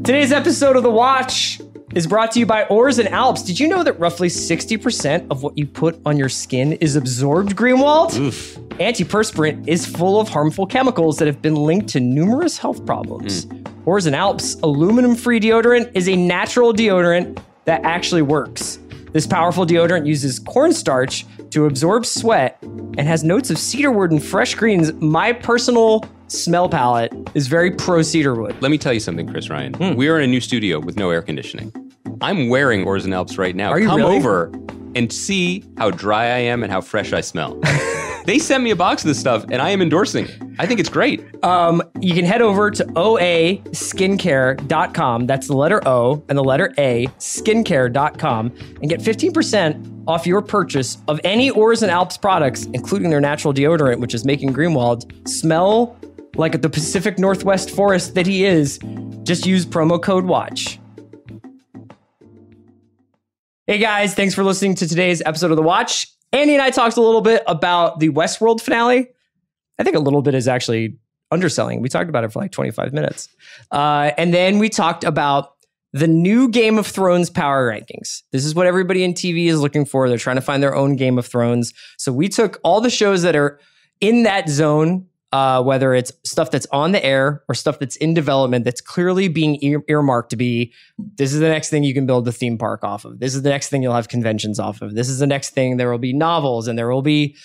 Today's episode of The Watch is brought to you by Oars and Alps. Did you know that roughly 60% of what you put on your skin is absorbed, Greenwald? Oof. Antiperspirant is full of harmful chemicals that have been linked to numerous health problems. Oars and Alps aluminum-free deodorant is a natural deodorant that actually works. This powerful deodorant uses cornstarch to absorb sweat and has notes of cedarwood and fresh greens. My personal smell palette is very pro cedarwood. Let me tell you something, Chris Ryan. We are in a new studio with no air conditioning. I'm wearing Oars and Alps right now. Are you Come really? over and see how dry I am and how fresh I smell. They sent me a box of this stuff, and I am endorsing it. I think it's great. You can head over to oaskincare.com. That's the letter O and the letter A, skincare.com, and get 15% off your purchase of any Oars and Alps products, including their natural deodorant, which is making Greenwald smell like the Pacific Northwest forest that he is. Just use promo code WATCH. Hey guys, thanks for listening to today's episode of The Watch. Andy and I talked a little bit about the Westworld finale. I think a little bit is actually underselling. We talked about it for like 25 minutes. And then we talked about the new Game of Thrones power rankings. This is what everybody in TV is looking for. They're trying to find their own Game of Thrones. So we took all the shows that are in that zone, whether it's stuff that's on the air or stuff that's in development that's clearly being earmarked to be, this is the next thing you can build the theme park off of. This is the next thing you'll have conventions off of. This is the next thing there will be novels and there will be,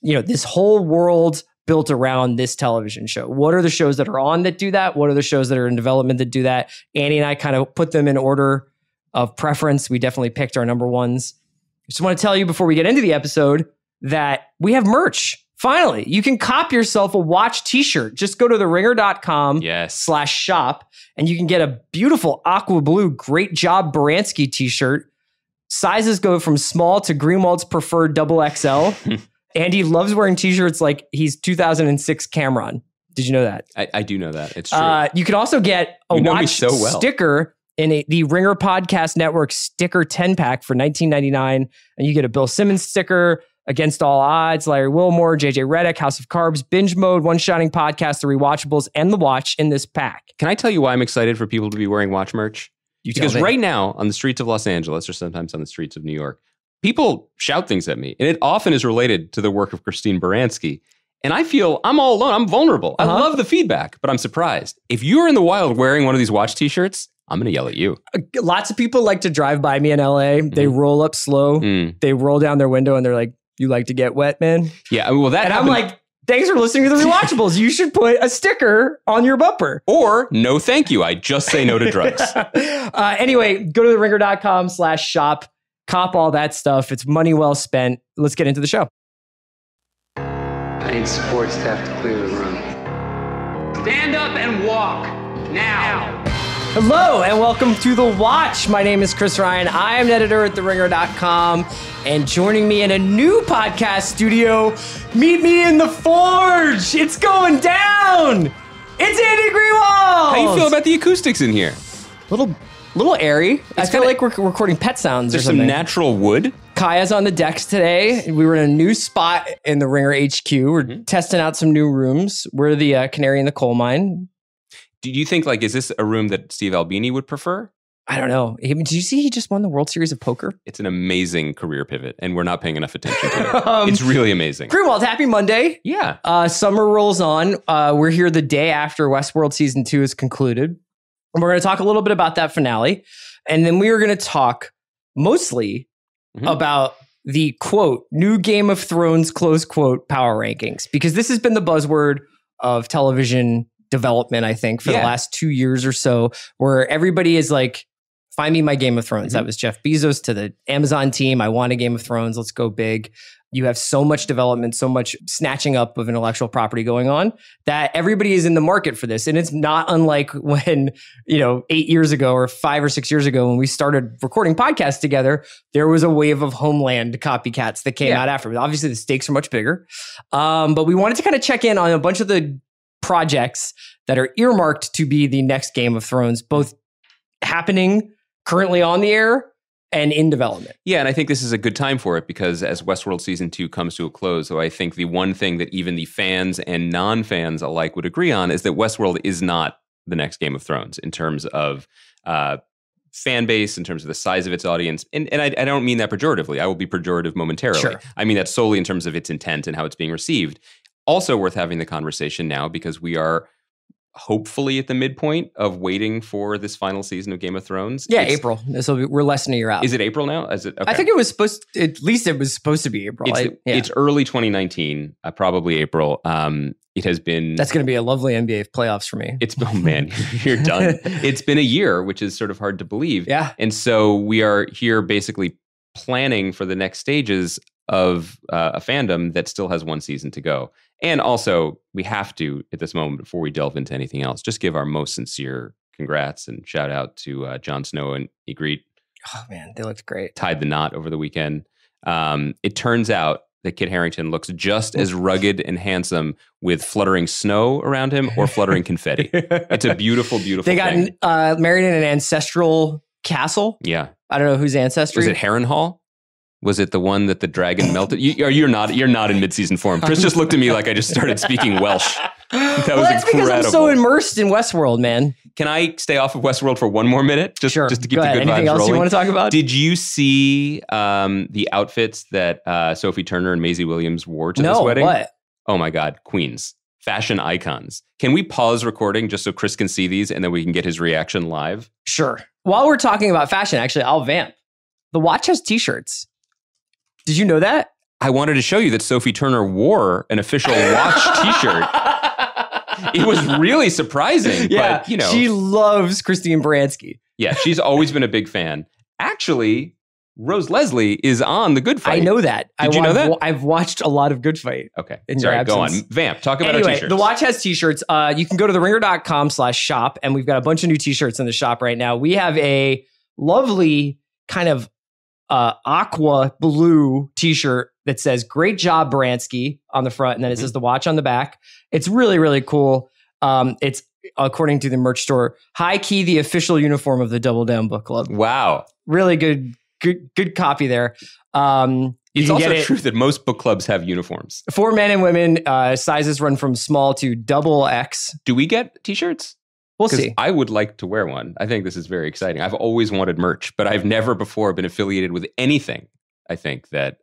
this whole world built around this television show. What are the shows that are on that do that? What are the shows that are in development that do that? Andy and I kind of put them in order of preference. We definitely picked our number ones. Just want to tell you before we get into the episode that we have merch. Finally, you can cop yourself a Watch t-shirt. Just go to theringer.com/shop and you can get a beautiful aqua blue Great Job Baranski t-shirt. Sizes go from small to Greenwald's preferred XXL. Andy loves wearing t-shirts like he's 2006 Cameron. Did you know that? I do know that. It's true. You can also get a Watch sticker in the Ringer Podcast Network sticker 10-pack for $19.99. And you get a Bill Simmons sticker, Against All Odds, Larry Wilmore, JJ Redick, House of Carbs, Binge Mode, One Shining Podcast, The Rewatchables, and The Watch in this pack. Can I tell you why I'm excited for people to be wearing Watch merch? Because right now, on the streets of Los Angeles, or sometimes on the streets of New York, people shout things at me, and it often is related to the work of Christine Baranski. And I feel I'm all alone. I'm vulnerable. I love the feedback, but I'm surprised. If you're in the wild wearing one of these Watch t-shirts, I'm going to yell at you. Lots of people like to drive by me in LA. They roll up slow. They roll down their window, and they're like, "You like to get wet, man?" Yeah, well, that. And happened. I'm like, "Thanks for listening to The Rewatchables. You should put a sticker on your bumper." Or, "No, thank you. I just say no to drugs." Anyway, go to theringer.com/shop. Cop all that stuff. It's money well spent. Let's get into the show. I need support staff to clear the room. Stand up and walk now. Hello and welcome to The Watch. My name is Chris Ryan. I am an editor at theringer.com. And joining me in a new podcast studio, meet me in the Forge. It's going down. It's Andy Greenwald. How you feel about the acoustics in here? Little airy. I feel like we're recording pet sounds or something. There's some natural wood. Kaya's on the decks today. We were in a new spot in the Ringer HQ. We're testing out some new rooms. We're the canary in the coal mine. Do you think, is this a room that Steve Albini would prefer? I don't know. Did you see he just won the World Series of Poker? It's an amazing career pivot, and we're not paying enough attention to it. It's really amazing. Greenwald, happy Monday. Yeah. Summer rolls on. We're here the day after Westworld Season 2 is concluded. And we're going to talk a little bit about that finale. And then we are going to talk mostly about the, quote, new Game of Thrones, close quote, power rankings. Because this has been the buzzword of television development, I think, for the last 2 years or so, where everybody is like, find me my Game of Thrones. That was Jeff Bezos to the Amazon team. I want a Game of Thrones. Let's go big. You have so much development, so much snatching up of intellectual property going on that everybody is in the market for this. And it's not unlike when, 8 years ago or 5 or 6 years ago, when we started recording podcasts together, there was a wave of Homeland copycats that came out after. Obviously, the stakes are much bigger. But we wanted to kind of check in on a bunch of the projects that are earmarked to be the next Game of Thrones, both happening currently on the air and in development. Yeah, and I think this is a good time for it because as Westworld Season 2 comes to a close, so I think the one thing that even the fans and non-fans alike would agree on is that Westworld is not the next Game of Thrones in terms of fan base, in terms of the size of its audience. And I don't mean that pejoratively. I will be pejorative momentarily. Sure. I mean that solely in terms of its intent and how it's being received. Also worth having the conversation now because we are hopefully at the midpoint of waiting for this final season of Game of Thrones. Yeah, April. We're less than a year out. Is it April now? Is it? Okay. I think it was supposed to, at least it was supposed to be April. It's early 2019, probably April. It has been... That's going to be a lovely NBA playoffs for me. Oh man, you're done. It's been a year, which is sort of hard to believe. Yeah. And so we are here basically planning for the next stages of a fandom that still has one season to go. And also, we have to, at this moment, before we delve into anything else, just give our most sincere congrats and shout out to Jon Snow and Ygritte. Oh man, they looked great. Tied the knot over the weekend. It turns out that Kit Harington looks just as rugged and handsome with fluttering snow around him or fluttering confetti. It's a beautiful, beautiful thing. They got married in an ancestral castle. Yeah. I don't know whose ancestry. Was it Harrenhal? Was it the one that the dragon melted? You're not in mid-season form. Chris just looked at me like I just started speaking Welsh. That's incredible. Because I'm so immersed in Westworld, man. Can I stay off of Westworld for one more minute? Just to keep the good vibes rolling. Anything else you want to talk about? Did you see the outfits that Sophie Turner and Maisie Williams wore to this wedding? No, what? Oh my God, queens. Fashion icons. Can we pause recording just so Chris can see these and then we can get his reaction live? Sure. While we're talking about fashion, actually, I'll vamp. The watch has t-shirts. Did you know that? I wanted to show you that Sophie Turner wore an official watch t-shirt. It was really surprising. Yeah, but, she loves Christine Baranski. Yeah, she's always been a big fan. Actually, Rose Leslie is on The Good Fight. I know that. Did you know that? I've watched a lot of Good Fight. Okay. Sorry, go on. Vamp, talk about our t-shirts. The watch has t-shirts. You can go to theringer.com/shop, and we've got a bunch of new t-shirts in the shop right now. We have a lovely kind of aqua blue t-shirt that says "Great job, Baranski" on the front, and then it says the watch on the back. It's really, really cool. It's, according to the merch store, high key the official uniform of the Double Down Book Club. Wow, really good copy there. It's also true that most book clubs have uniforms for men and women. Sizes run from small to XXL. Do we get t-shirts? We'll see. I would like to wear one. I think this is very exciting. I've always wanted merch, but I've never before been affiliated with anything, I think, that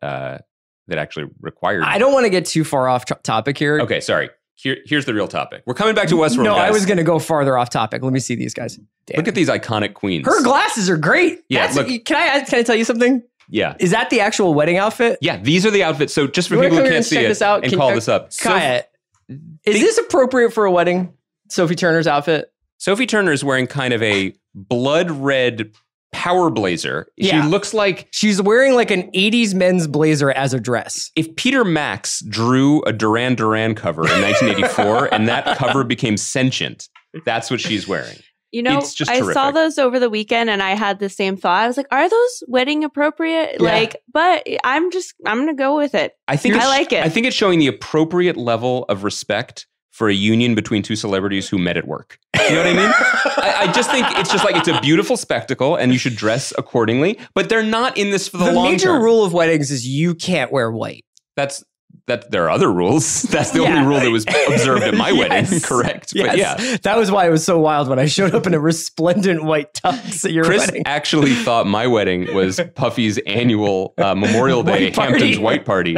actually required. I don't want to get too far off topic here. Okay, sorry. Here's the real topic. We're coming back to Westworld, No, guys. I was going to go farther off topic. Let me see these guys. Damn. Look at these iconic queens. Her glasses are great. Yeah, look. Can I tell you something? Yeah. Is that the actual wedding outfit? Yeah, these are the outfits. So just for people who can't see it this out? And call this up. Kaya, is this appropriate for a wedding? Sophie Turner's outfit? Sophie Turner is wearing kind of a blood red power blazer. Yeah. She looks like... She's wearing like an 80s men's blazer as a dress. If Peter Max drew a Duran Duran cover in 1984 and that cover became sentient, that's what she's wearing. You know, I saw those over the weekend and I had the same thought. I was like, are those wedding appropriate? Yeah. But I'm going to go with it. I like it. I think it's showing the appropriate level of respect for a union between two celebrities who met at work. You know what I mean? I just think it's just like, it's a beautiful spectacle and you should dress accordingly, but they're not in this for the long term. The major rule of weddings is you can't wear white. There are other rules. That's the only rule that was observed at my wedding, correct? Yes. But yeah. That was why it was so wild when I showed up in a resplendent white tux at your Chris wedding. Actually thought my wedding was Puffy's annual Memorial Day Hamptons white party.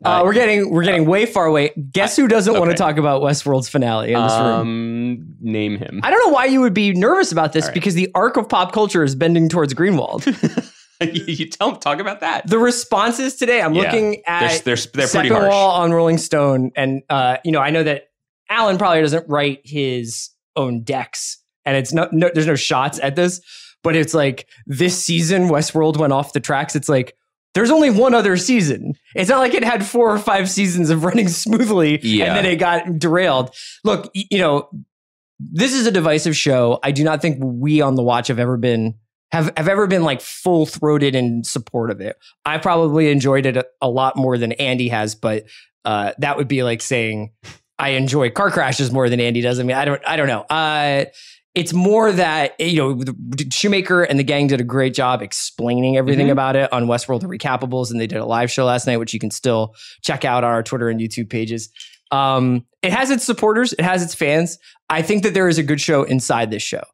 We're getting way far away. Guess who doesn't want to talk about Westworld's finale in this room? Name him. I don't know why you would be nervous about this because the arc of pop culture is bending towards Greenwald. You talk about that. The responses today, I'm looking at they're Second pretty harsh. Wall on Rolling Stone, and I know that Alan probably doesn't write his own decks, and it's there's no shots at this, but it's like this season Westworld went off the tracks. It's like there's only one other season. It's not like it had 4 or 5 seasons of running smoothly and then it got derailed. Look, this is a divisive show. I do not think we on The Watch have ever been like full-throated in support of it. I probably enjoyed it a lot more than Andy has, but that would be like saying I enjoy car crashes more than Andy does. I mean, I don't know. It's more that, Shoemaker and the gang did a great job explaining everything about it on Westworld The Recapables, and they did a live show last night, which you can still check out on our Twitter and YouTube pages. It has its supporters. It has its fans. I think that there is a good show inside this show.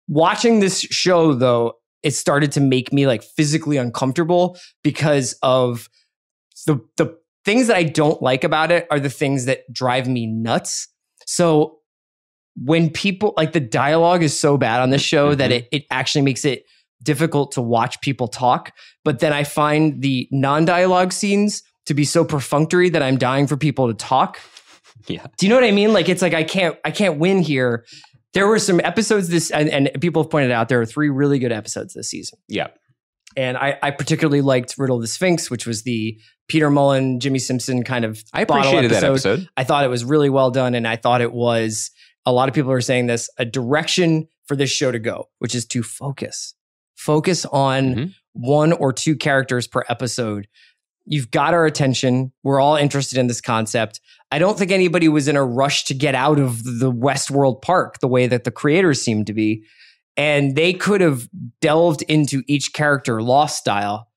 Watching this show, though, it started to make me like physically uncomfortable because of the things that I don't like about it are the things that drive me nuts. So when people like the dialogue is so bad on this show that it actually makes it difficult to watch people talk. But then I find the non-dialogue scenes to be so perfunctory that I'm dying for people to talk. Yeah. Do you know what I mean? Like, it's like, I can't win here. There were some episodes and people have pointed out there are 3 really good episodes this season. Yeah. And I particularly liked Riddle the Sphinx, which was the Peter Mullen, Jimmy Simpson kind of I appreciated that episode. I thought it was really well done. And I thought it was, a lot of people are saying this, a direction for this show to go, which is to focus on 1 or 2 characters per episode. You've got our attention. We're all interested in this concept. I don't think anybody was in a rush to get out of the Westworld park the way that the creators seem to be. And they could have delved into each character Lost style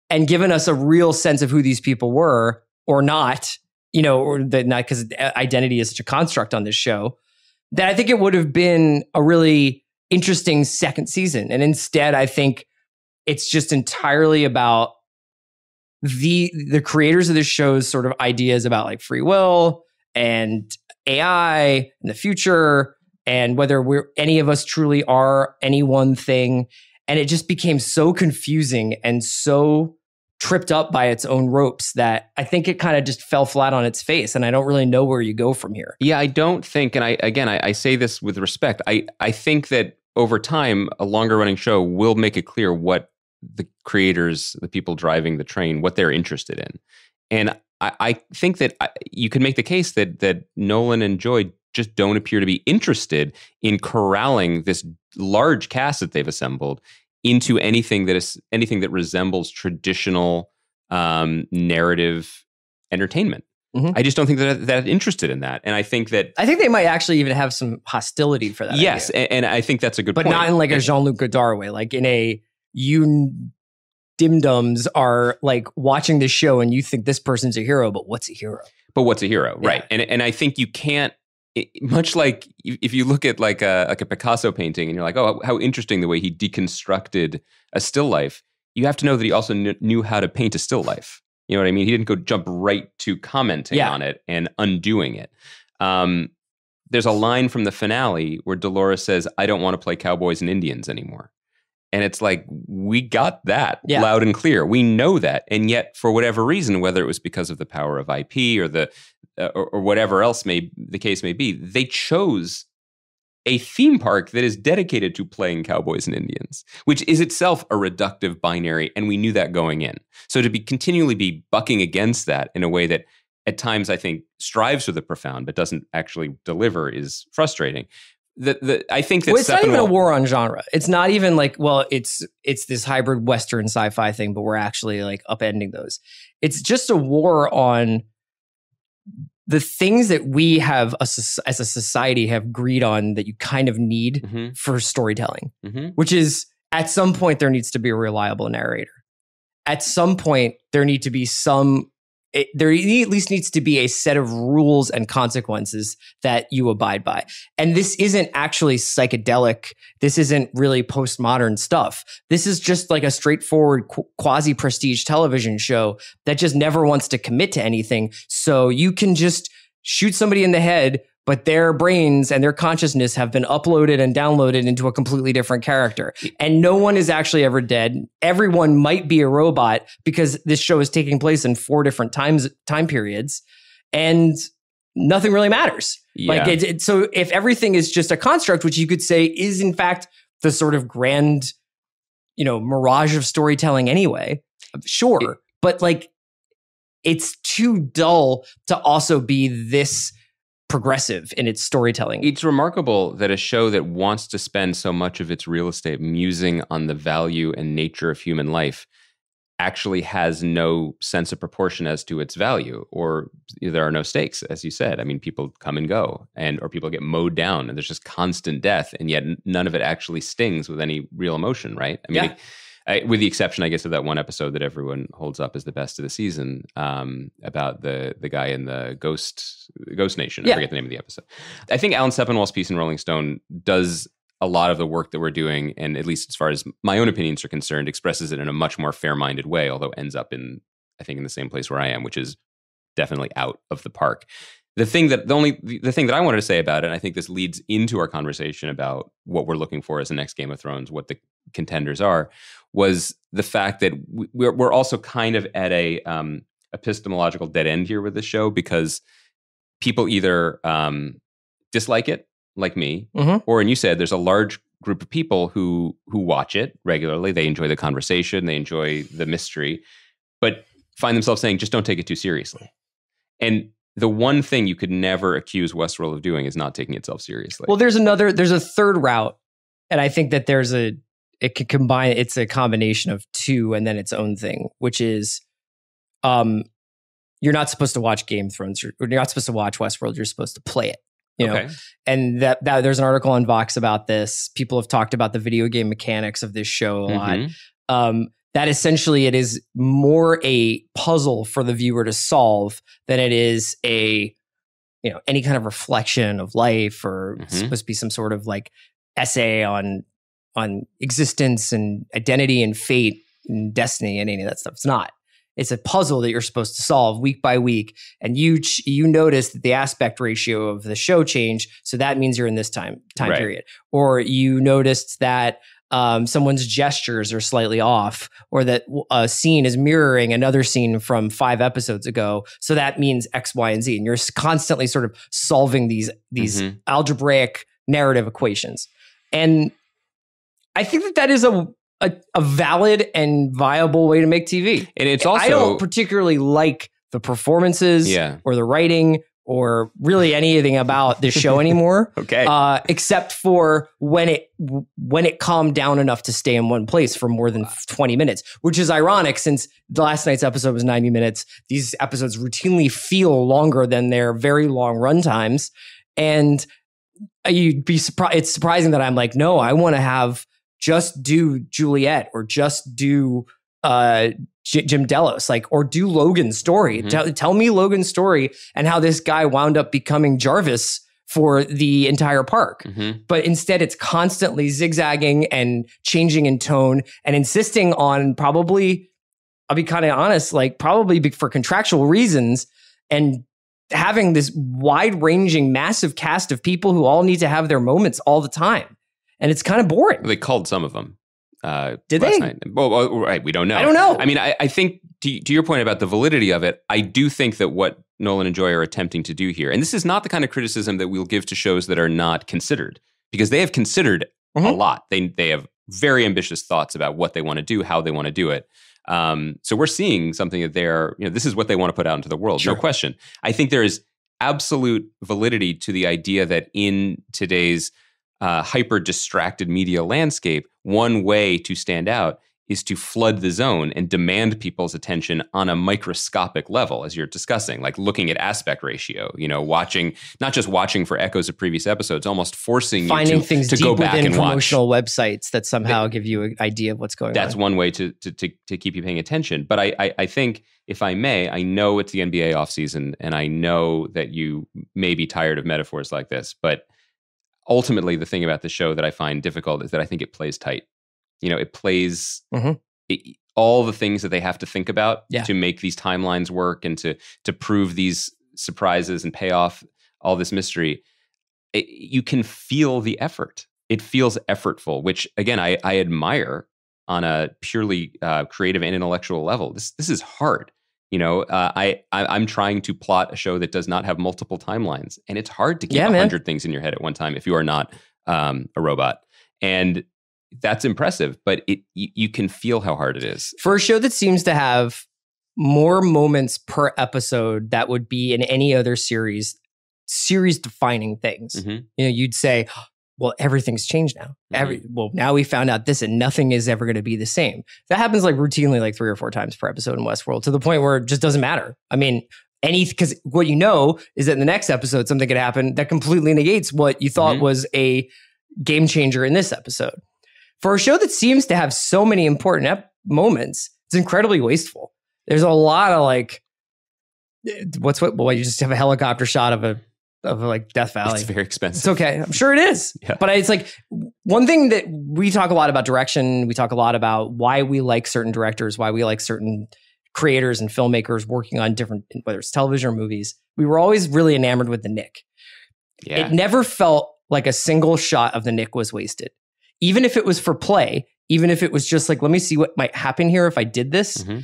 and given us a real sense of who these people were or not, or that not because identity is such a construct on this show, that I think it would have been a really interesting second season. And instead, I think it's just entirely about the creators of the show's sort of ideas about like free will and AI and the future and whether any of us truly are any one thing. And it just became so confusing and so tripped up by its own ropes that I think it kind of just fell flat on its face. And I don't really know where you go from here. Yeah, I don't think, and I say this with respect, I think that over time, a longer running show will make it clear what the creators, the people driving the train, what they're interested in. And I think that you can make the case that Nolan and Joy just don't appear to be interested in corralling this large cast that they've assembled into anything that resembles traditional narrative entertainment. I just don't think that interested in that. And I think they might actually even have some hostility for that. Yes, idea. And I think that's a good point. But not in like a Jean-Luc Godard way, like in a you dim-dums are like watching this show and you think this person's a hero, but what's a hero? Right. And I think you can't, much like if you look at like a Picasso painting and you're like, oh, how interesting the way he deconstructed a still life. You have to know that he also knew how to paint a still life. You know what I mean? He didn't go jump right to commenting on it and undoing it. There's a line from the finale where Dolores says, I don't want to play cowboys and Indians anymore. And it's like, we got that loud and clear. We know that. And yet, for whatever reason, whether it was because of the power of IP or or whatever else the case may be, they chose a theme park that is dedicated to playing cowboys and Indians, which is itself a reductive binary. And we knew that going in. So to continually be bucking against that in a way that at times I think strives for the profound but doesn't actually deliver is frustrating. I think that it's not even a war on genre. It's not even like, well, it's this hybrid Western sci-fi thing, but we're actually like upending those. It's just a war on the things that we have as a society have agreed on that you kind of need for storytelling, which is at some point there needs to be a reliable narrator. At some point there need to be there at least needs to be a set of rules and consequences that you abide by. And this isn't actually psychedelic. This isn't really postmodern stuff. This is just like a straightforward quasi-prestige television show that just never wants to commit to anything. So you can just shoot somebody in the head, but their brains and their consciousness have been uploaded and downloaded into a completely different character. And no one is actually ever dead. Everyone might be a robot because this show is taking place in 4 different time periods and nothing really matters. Yeah. Like so if everything is just a construct, which you could say is in fact the sort of grand, mirage of storytelling anyway, sure. But like, it's too dull to also be this progressive in its storytelling. It's remarkable that a show that wants to spend so much of its real estate musing on the value and nature of human life actually has no sense of proportion as to its value, or there are no stakes, as you said. I mean, people come and go, or people get mowed down, and there's just constant death, and yet none of it actually stings with any real emotion, right? I mean, with the exception, I guess, of that one episode that everyone holds up as the best of the season, about the guy in the Ghost Nation. I forget the name of the episode. I think Alan Sepinwall's piece in Rolling Stone does a lot of the work that we're doing, and at least as far as my own opinions are concerned, expresses it in a much more fair-minded way, although ends up in the same place where I am, which is definitely out of the park. The thing that I wanted to say about it, and I think this leads into our conversation about what we're looking for as the next Game of Thrones, what the contenders are, was the fact that we're also kind of at a epistemological dead end here with this show, because people either dislike it, like me, or, and you said, there's a large group of people who watch it regularly. They enjoy the conversation, they enjoy the mystery, but find themselves saying, just don't take it too seriously. And the one thing you could never accuse Westworld of doing is not taking itself seriously. Well, there's a third route. And I think that it could combine, it's a combination of two and then its own thing, which is, you're not supposed to watch Game of Thrones, or you're not supposed to watch Westworld, you're supposed to play it. You know, and that there's an article on Vox about this. People have talked about the video game mechanics of this show a lot. That essentially it is more a puzzle for the viewer to solve than it is any kind of reflection of life, or it's supposed to be some sort of like essay on existence and identity and fate and destiny and any of that stuff. It's not. It's a puzzle that you're supposed to solve week by week. And you notice that the aspect ratio of the show changed. So that means you're in this time period. Or you noticed that someone's gestures are slightly off, or that a scene is mirroring another scene from 5 episodes ago. So that means X, Y, and Z. And you're constantly sort of solving these algebraic narrative equations. And I think that is a valid and viable way to make TV. And it's also, I don't particularly like the performances or the writing or really anything about this show anymore. Except for when it calmed down enough to stay in one place for more than 20 minutes, which is ironic since the last night's episode was 90 minutes. These episodes routinely feel longer than their very long run times. And you'd be surprised. It's surprising that I'm like, no, I want to just do Juliet, or just do Jim Delos, or do Logan's story. Tell me Logan's story and how this guy wound up becoming Jarvis for the entire park. But instead it's constantly zigzagging and changing in tone and insisting on, probably, I'll be kind of honest, probably for contractual reasons, and having this wide-ranging, massive cast of people who all need to have their moments all the time. And it's kind of boring. They called some of them. Did they? Night. Well, right. We don't know. I don't know. I mean, I think to your point about the validity of it, I do think that what Nolan and Joy are attempting to do here, and this is not the kind of criticism that we'll give to shows that are not considered, because they have considered a lot. They have very ambitious thoughts about what they want to do, how they want to do it. So we're seeing something that this is what they want to put out into the world. No question. I think there is absolute validity to the idea that in today's hyper distracted media landscape, one way to stand out is to flood the zone and demand people's attention on a microscopic level, as you're discussing, like looking at aspect ratio, not just watching for echoes of previous episodes, almost forcing finding you things to go back and watch promotional websites that somehow give you an idea of what's going on. That's one way to keep you paying attention. But I think, if I may, I know it's the NBA offseason, and I know that you may be tired of metaphors like this, but ultimately, the thing about the show that I find difficult is that I think it plays tight. It plays all the things that they have to think about to make these timelines work and to prove these surprises and pay off all this mystery. You can feel the effort. It feels effortful, which, again, I admire on a purely creative and intellectual level. This is hard. I'm trying to plot a show that does not have multiple timelines, and it's hard to keep 100 things in your head at one time if you are not a robot. And that's impressive, but you can feel how hard it is. For a show that seems to have more moments per episode that would be in any other series defining things. You'd say, well, everything's changed now. Now we found out this, and nothing is ever going to be the same. That happens routinely, 3 or 4 times per episode in Westworld, to the point where it just doesn't matter. I mean, because what you know is that in the next episode, something could happen that completely negates what you thought was a game changer in this episode. For a show that seems to have so many important moments, it's incredibly wasteful. There's a lot of like, well, you just have a helicopter shot of like Death Valley. It's very expensive. It's okay. I'm sure it is. Yeah. But it's like one thing that we talk a lot about direction. We talk a lot about why we like certain directors, why we like certain creators and filmmakers working on different, whether it's television or movies. We were always really enamored with the Nick. Yeah. It never felt like a single shot of the Nick was wasted. Even if it was for play, even if it was just like, let me see what might happen here if I did this. Mm-hmm.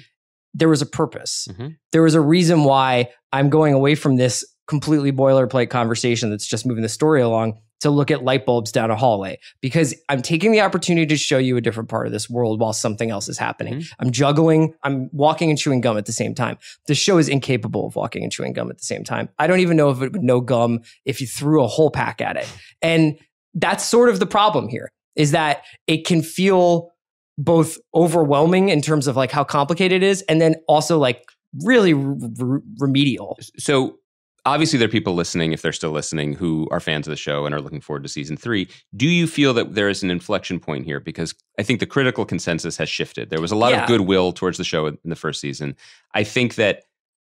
There was a purpose. Mm-hmm. There was a reason why I'm going away from this completely boilerplate conversation that's just moving the story along to look at light bulbs down a hallway, because I'm taking the opportunity to show you a different part of this world while something else is happening. Mm-hmm. I'm juggling, I'm walking and chewing gum at the same time. The show is incapable of walking and chewing gum at the same time. I don't even know if it would know gum if you threw a whole pack at it. And that's sort of the problem here, is that it can feel both overwhelming in terms of like how complicated it is, and then also like really remedial. So obviously there are people listening, if they're still listening, who are fans of the show and are looking forward to season 3. Do you feel that there is an inflection point here? Because I think the critical consensus has shifted. There was a lot of goodwill towards the show in the first season. I think that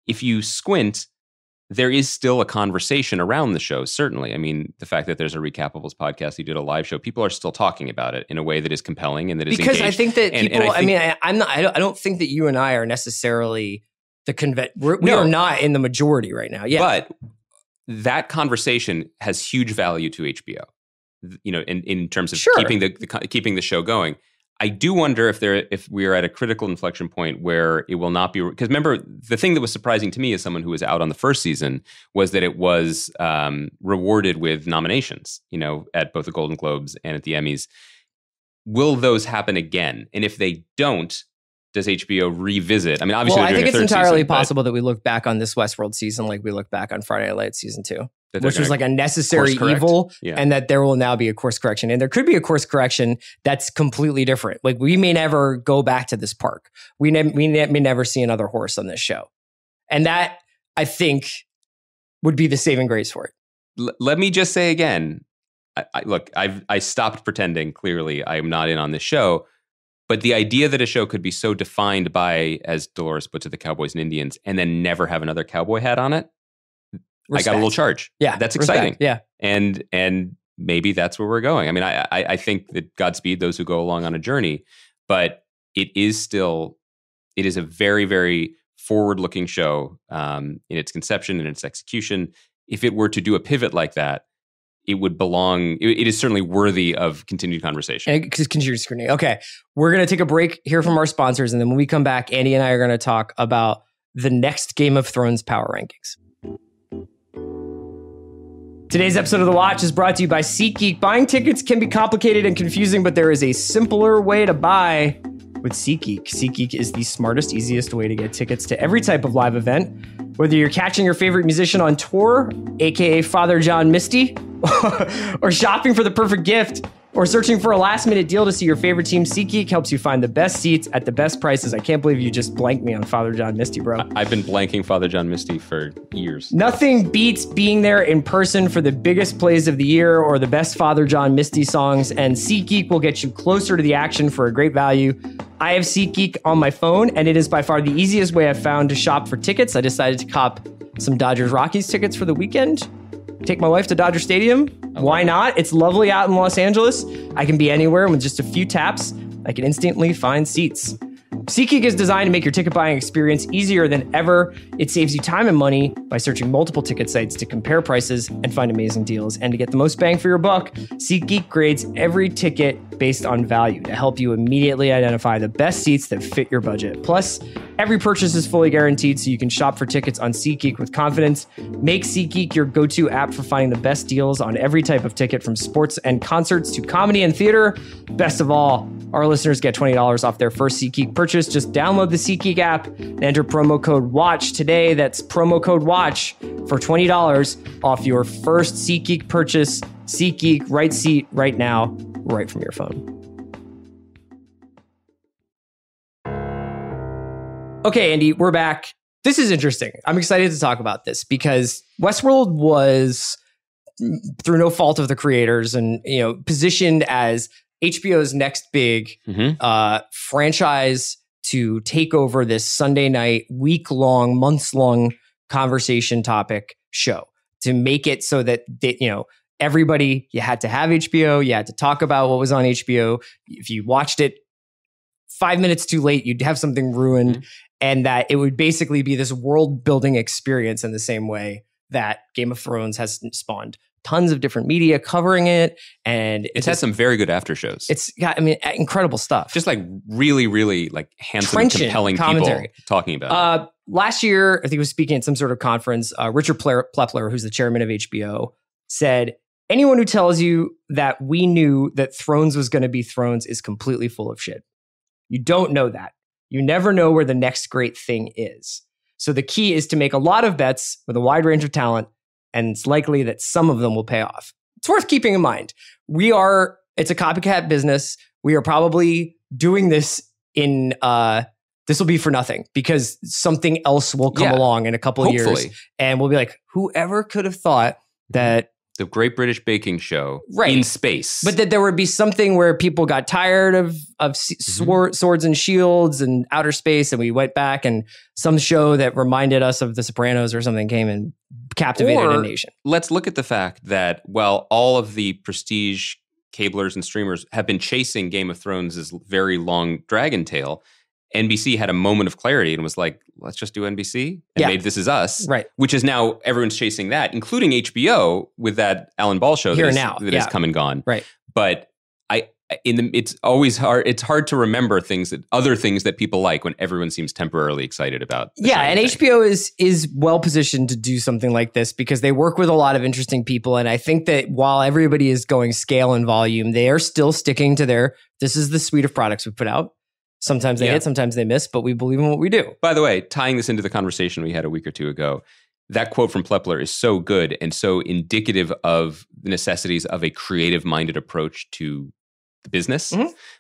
if you squint, there is still a conversation around the show, certainly. I mean, the fact that there's a Recapables podcast, you did a live show, people are still talking about it in a way that is compelling and that is engaged. Because I think that people, I don't think that you and I are necessarily we are not in the majority right now. Yeah. But that conversation has huge value to HBO, you know, in terms of keeping the show going. I do wonder if we are at a critical inflection point where it will not be, because remember, the thing that was surprising to me as someone who was out on the first season was that it was rewarded with nominations, you know, at both the Golden Globes and at the Emmys. Will those happen again? And if they don't, does HBO revisit? I mean, obviously, I think it's entirely possible that we look back on this Westworld season like we look back on Friday Night Lights season 2, which was like a necessary evil, and that there will now be a course correction. And there could be a course correction that's completely different. Like we may never go back to this park. We may never see another horse on this show. And that, I think, would be the saving grace for it. Let me just say again, I stopped pretending. Clearly, I am not in on this show. But the idea that a show could be so defined by, as Dolores puts it, the Cowboys and Indians, and then never have another cowboy hat on it, I got a little charge. Yeah, that's exciting. Yeah, and maybe that's where we're going. I mean, I think that Godspeed those who go along on a journey, but it is a very, very forward-looking show in its conception and its execution. If it were to do a pivot like that, it would belong. It is certainly worthy of continued conversation. And continued scrutiny. Okay, we're going to take a break here from our sponsors, and then when we come back, Andy and I are going to talk about the next Game of Thrones power rankings. Today's episode of The Watch is brought to you by SeatGeek. Buying tickets can be complicated and confusing, but there is a simpler way to buy with SeatGeek. SeatGeek is the smartest, easiest way to get tickets to every type of live event. Whether you're catching your favorite musician on tour, aka Father John Misty, or shopping for the perfect gift, or searching for a last-minute deal to see your favorite team, SeatGeek helps you find the best seats at the best prices. I can't believe you just blanked me on Father John Misty, bro. I've been blanking Father John Misty for years. Nothing beats being there in person for the biggest plays of the year or the best Father John Misty songs, and SeatGeek will get you closer to the action for a great value. I have SeatGeek on my phone, and it is by far the easiest way I've found to shop for tickets. I decided to cop some Dodgers-Rockies tickets for the weekend. Take my wife to Dodger Stadium. Why not? It's lovely out in Los Angeles. I can be anywhere, and with just a few taps, I can instantly find seats. SeatGeek is designed to make your ticket buying experience easier than ever. It saves you time and money by searching multiple ticket sites to compare prices and find amazing deals. And to get the most bang for your buck, SeatGeek grades every ticket based on value to help you immediately identify the best seats that fit your budget. Plus, every purchase is fully guaranteed, so you can shop for tickets on SeatGeek with confidence. Make SeatGeek your go-to app for finding the best deals on every type of ticket, from sports and concerts to comedy and theater. Best of all, our listeners get $20 off their first SeatGeek purchase. Just download the SeatGeek app and enter promo code WATCH today. That's promo code WATCH for $20 off your first SeatGeek purchase. SeatGeek, right seat, right now, right from your phone. Okay, Andy, we're back. This is interesting. I'm excited to talk about this because Westworld was, through no fault of the creators, and positioned as HBO's next big franchise to take over this Sunday night, week-long, months-long conversation topic show, to make it so that everybody, you had to have HBO, you had to talk about what was on HBO. If you watched it 5 minutes too late, you'd have something ruined, and that it would basically be this world-building experience in the same way that Game of Thrones has spawned tons of different media covering it, and it's had some very good after shows. It's got, incredible stuff. Just like really, really like handsome, trenchant, compelling commentary. People talking about it. Last year, I think he was speaking at some sort of conference. Richard Plepler, who's the chairman of HBO, said, "Anyone who tells you that we knew that Thrones was going to be Thrones is completely full of shit. You don't know that. You never know where the next great thing is. So the key is to make a lot of bets with a wide range of talent, and it's likely that some of them will pay off." It's worth keeping in mind. It's a copycat business. We are probably doing this in, this will be for nothing because something else will come along in a couple of years. And we'll be like, whoever could have thought that the Great British Baking Show in space. But that there would be something where people got tired of swords and shields and outer space, and we went back, and some show that reminded us of The Sopranos or something came and captivated a nation. Let's look at the fact that while all of the prestige cablers and streamers have been chasing Game of Thrones' very long dragon tail, NBC had a moment of clarity and was like, let's just do NBC and made This Is Us, right? Which is now everyone's chasing that, including HBO with that Alan Ball show that has come and gone, right? But it's always hard. It's hard to remember other things that people like when everyone seems temporarily excited about. And HBO is well positioned to do something like this because they work with a lot of interesting people, and I think that while everybody is going scale and volume, they are still sticking to this is the suite of products we put out. Sometimes they hit, sometimes they miss, but we believe in what we do. By the way, tying this into the conversation we had a week or two ago, that quote from Plepler is so good and so indicative of the necessities of a creative-minded approach to the business.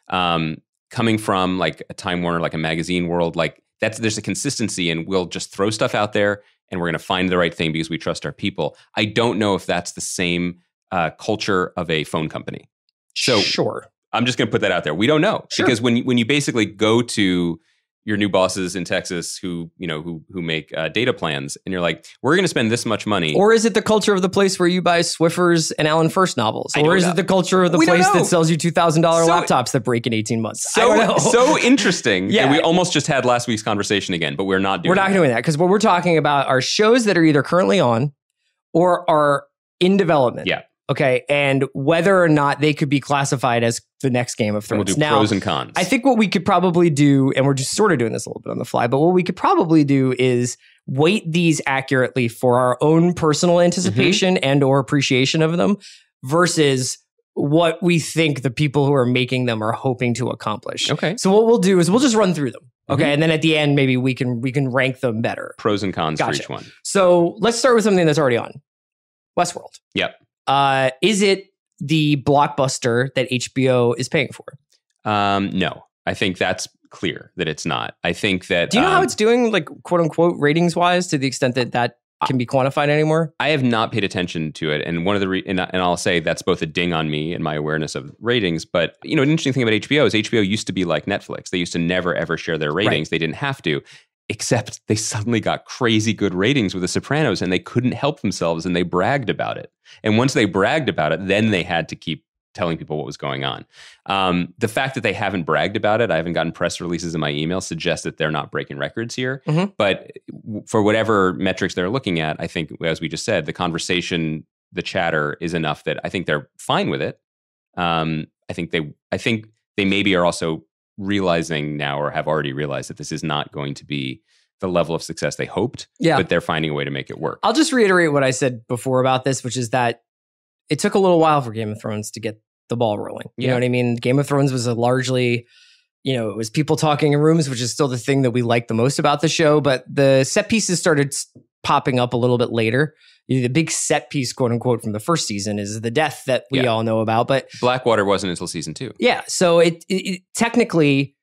Coming from like a Time Warner, like a magazine world, like there's a consistency, and we'll just throw stuff out there and we're going to find the right thing because we trust our people. I don't know if that's the same culture of a phone company. So sure. I'm just going to put that out there. We don't know because when you basically go to your new bosses in Texas who make data plans, and you're like, we're going to spend this much money. Or is it the culture of the place where you buy Swiffer's and Alan First novels? Or is it the culture of the place that sells you $2,000 laptops that break in 18 months? So interesting. And we almost just had last week's conversation again, but we're not doing that because what we're talking about are shows that are either currently on or are in development. Yeah. Okay, and whether or not they could be classified as the next Game of Thrones. We'll do pros and cons. I think what we could probably do, and we're just sort of doing this a little bit on the fly, but what we could probably do is weight these accurately for our own personal anticipation and or appreciation of them versus what we think the people who are making them are hoping to accomplish. Okay. So what we'll do is we'll just run through them. Okay, and then at the end, maybe we can rank them better. Pros and cons for each one. So let's start with something that's already on. Westworld. Yep. Is it the blockbuster that HBO is paying for? No, I think that's clear that it's not. I think that. Do you know how it's doing, like quote unquote, ratings wise, to the extent that can be quantified anymore? I have not paid attention to it, and one of the and I'll say that's both a ding on me and my awareness of ratings. But an interesting thing about HBO is HBO used to be like Netflix. They used to never ever share their ratings. They didn't have to. Except they suddenly got crazy good ratings with The Sopranos, and they couldn't help themselves, and they bragged about it. And once they bragged about it, then they had to keep telling people what was going on. The fact that they haven't bragged about it, I haven't gotten press releases in my email, suggests that they're not breaking records here. But for whatever metrics they're looking at, I think, as we just said, the conversation, the chatter is enough that I think they're fine with it. I think they maybe are also realizing now, or have already realized, that this is not going to be the level of success they hoped, but they're finding a way to make it work. I'll just reiterate what I said before about this, which is that it took a little while for Game of Thrones to get the ball rolling. You know what I mean? Game of Thrones was a largely, it was people talking in rooms, which is still the thing that we like the most about the show, but the set pieces started popping up a little bit later. The big set piece, quote unquote, from the first season is the death that we all know about. But Blackwater wasn't until season 2. Yeah. So it technically,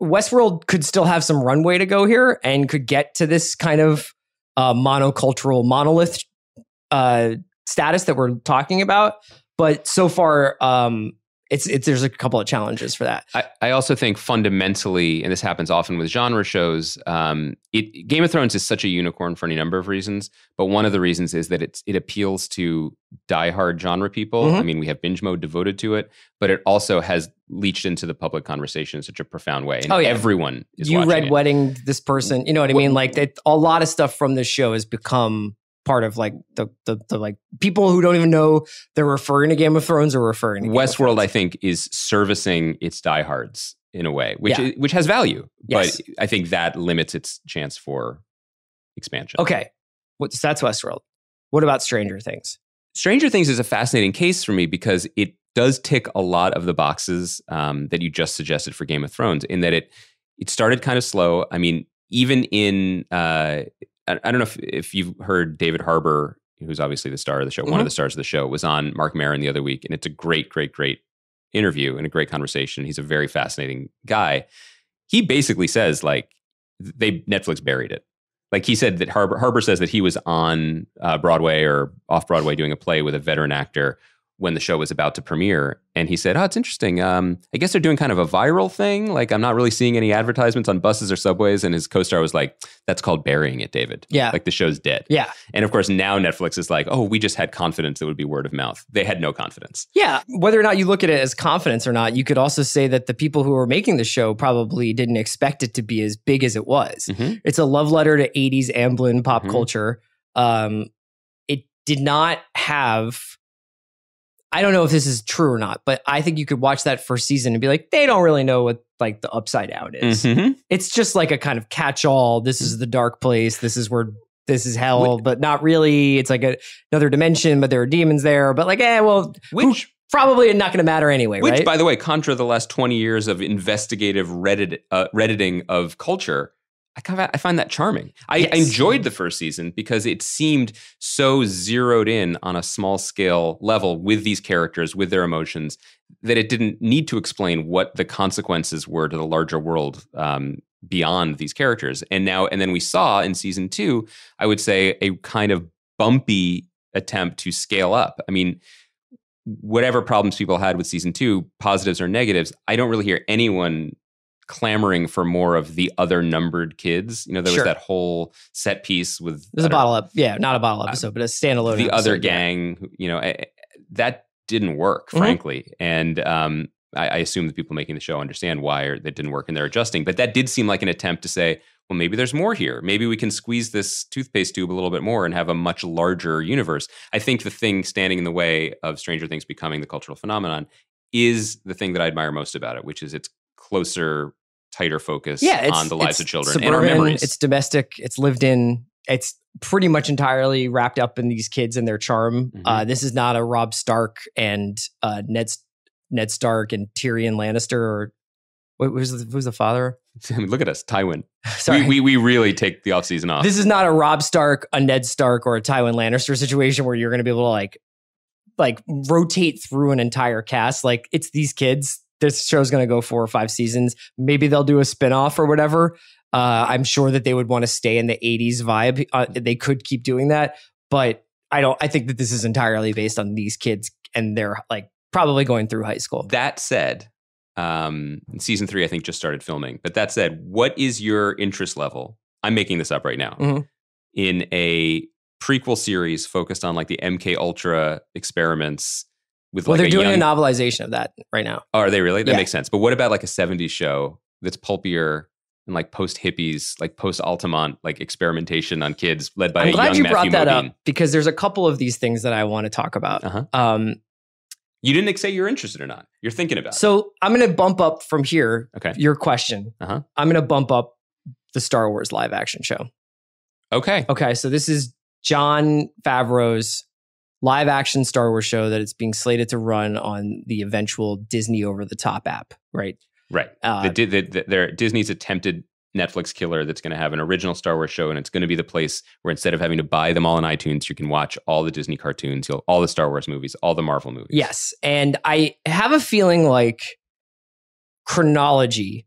Westworld could still have some runway to go here and could get to this kind of monocultural monolith status that we're talking about. But so far, there's a couple of challenges for that. I also think fundamentally, and this happens often with genre shows, Game of Thrones is such a unicorn for any number of reasons, but one of the reasons is that it appeals to diehard genre people. Mm-hmm. I mean, we have binge mode devoted to it, but it also has leached into the public conversation in such a profound way. And everyone is watching Red it. Wedding, this person, you know what I mean? Like a lot of stuff from this show has become part of like the like people who don't even know they're referring to Game of Thrones or referring to Westworld, I think, is servicing its diehards in a way, which has value. Yes. But I think that limits its chance for expansion. Okay. So that's Westworld. What about Stranger Things? Stranger Things is a fascinating case for me because it does tick a lot of the boxes that you just suggested for Game of Thrones, in that it started kind of slow. I mean, even in I don't know if you've heard David Harbour, who's obviously the star of the show, one of the stars of the show, was on Mark Maron the other week. And it's a great, great, great interview and a great conversation. He's a very fascinating guy. He basically says, like, Netflix buried it. Like, he said that Harbour says that he was on Broadway or off Broadway doing a play with a veteran actor when the show was about to premiere. And he said, it's interesting. I guess they're doing kind of a viral thing. Like, I'm not really seeing any advertisements on buses or subways. And his co-star was like, that's called burying it, David. Yeah. Like, the show's dead. Yeah. And of course, now Netflix is like, we just had confidence it would be word of mouth. They had no confidence. Yeah. Whether or not you look at it as confidence or not, you could also say that the people who were making the show probably didn't expect it to be as big as it was. Mm-hmm. It's a love letter to 80s Amblin pop culture. It did not have... I don't know if this is true or not, but I think you could watch that first season and be like, they don't really know what like the Upside Down is. Mm-hmm. It's just like a kind of catch-all. This is the dark place. This is where this is hell, but not really. It's like another dimension, but there are demons there. But like, which probably not going to matter anyway, which, right? By the way, contra the last 20 years of investigative Redditing of culture, I find that charming. I enjoyed the first season because it seemed so zeroed in on a small scale level with these characters, with their emotions, that it didn't need to explain what the consequences were to the larger world beyond these characters. And then we saw in season 2, I would say, a kind of bumpy attempt to scale up. I mean, whatever problems people had with season 2, positives or negatives, I don't really hear anyone clamoring for more of the other numbered kids. You know, there was that whole set piece with... There's not a bottle episode, but a standalone the episode, other gang, you know, that didn't work, frankly. And I assume the people making the show understand why that didn't work and they're adjusting. But that did seem like an attempt to say, well, maybe there's more here. Maybe we can squeeze this toothpaste tube a little bit more and have a much larger universe. I think the thing standing in the way of Stranger Things becoming the cultural phenomenon is the thing that I admire most about it, which is its closer, tighter focus on the lives of children suburban, and our memories. It's domestic. It's lived in. It's pretty much entirely wrapped up in these kids and their charm. Mm-hmm. This is not a Robb Stark and Ned Stark and Tyrion Lannister, or who's the father? I mean, look at us, Tywin. Sorry. We really take the offseason off. This is not a Robb Stark, a Ned Stark, or a Tywin Lannister situation where you're going to be able to like rotate through an entire cast. Like, it's these kids. This show's going to go 4 or 5 seasons. Maybe they'll do a spinoff or whatever. I'm sure that they would want to stay in the 80s vibe. They could keep doing that, but I think that this is entirely based on these kids and they're like probably going through high school. That said, season 3, I think, just started filming. But that said, what is your interest level? I'm making this up right now. In a prequel series focused on like the MK Ultra experiments. They're doing a novelization of that right now. Oh, are they really? That makes sense. But what about like a 70s show that's pulpier and like post-hippies, like post-Altamont, like experimentation on kids led by a young Matthew Modine? I'm glad you brought that up because there's a couple of these things that I want to talk about. You didn't say you're interested or not. You're thinking about it. So I'm going to bump up from here. Okay. Your question. I'm going to bump up the Star Wars live action show. Okay. So this is Jon Favreau's live action Star Wars show that it's being slated to run on the eventual Disney over-the-top app, right? Right. Disney's attempted Netflix killer that's going to have an original Star Wars show, and it's going to be the place where instead of having to buy them all on iTunes, you can watch all the Disney cartoons, all the Star Wars movies, all the Marvel movies. Yes. And I have a feeling like chronology